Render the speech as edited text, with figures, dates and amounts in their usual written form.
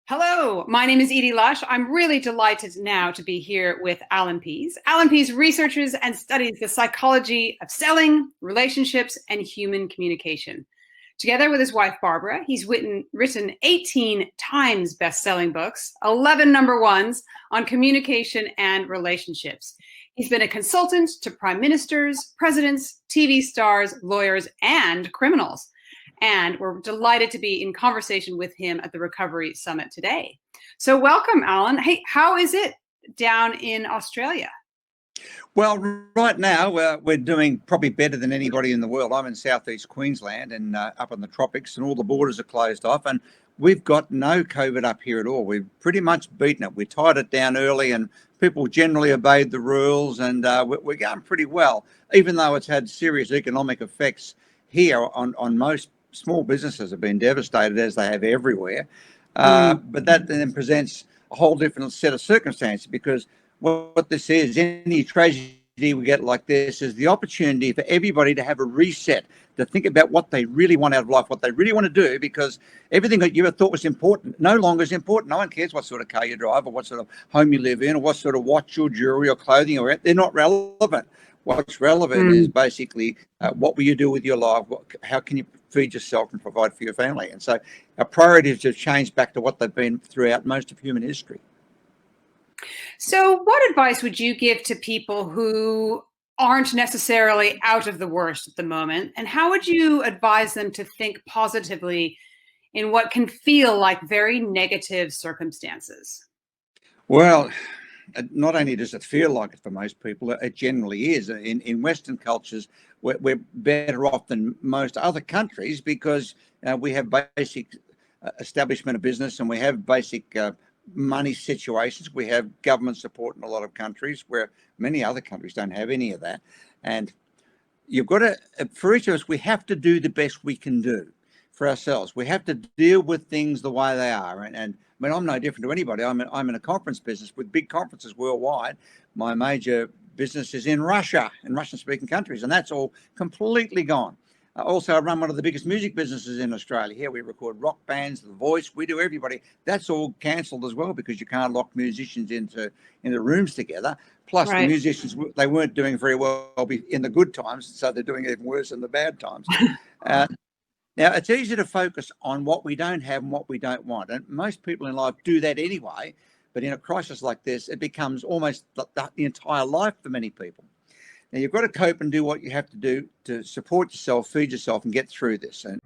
Hello, my name is Edie Lush. I'm really delighted now to be here with Allan Pease. Allan Pease researches and studies the psychology of selling, relationships, and human communication. Together with his wife, Barbara, he's written 18 times best-selling books, 11 number ones on communication and relationships. He's been a consultant to prime ministers, presidents, TV stars, lawyers, and criminals. And we're delighted to be in conversation with him at the Recovery Summit today. So welcome, Allan. Hey, how is it down in Australia? Well, right now we're doing probably better than anybody in the world. I'm in southeast Queensland and up in the tropics, and all the borders are closed off, and we've got no COVID up here at all. We've pretty much beaten it. We tied it down early, and people generally obeyed the rules, and we're going pretty well, even though it's had serious economic effects here on most. Small businesses have been devastated, as they have everywhere. But that then presents a whole different set of circumstances, because what this is, any tragedy we get like this, is the opportunity for everybody to have a reset, to think about what they really want out of life, what they really want to do, because everything that you ever thought was important no longer is important. No one cares what sort of car you drive, or what sort of home you live in, or what sort of watch or jewelry or clothing or they're not relevant. What's relevant is basically what will you do with your life? How can you feed yourself and provide for your family? And so our priorities have changed back to what they've been throughout most of human history. So what advice would you give to people who aren't necessarily out of the worst at the moment? And how would you advise them to think positively in what can feel like very negative circumstances? Well, not only does it feel like it for most people, it generally is. In Western cultures, we're better off than most other countries, because we have basic establishment of business, and we have basic money situations. We have government support in a lot of countries, where many other countries don't have any of that. And you've got to, for each of us, we have to do the best we can do for ourselves. We have to deal with things the way they are. And I mean, I'm no different to anybody. I'm in a conference business with big conferences worldwide. My major business is in Russia, in Russian-speaking countries, and that's all completely gone. Also, I run one of the biggest music businesses in Australia. Here we record rock bands, The Voice, we do everybody. That's all cancelled as well, because you can't lock musicians into rooms together. Plus, The musicians, they weren't doing very well in the good times, so they're doing even worse in the bad times. Now, it's easy to focus on what we don't have and what we don't want. And most people in life do that anyway. But in a crisis like this, it becomes almost the entire life for many people. Now, you've got to cope and do what you have to do to support yourself, feed yourself, and get through this. And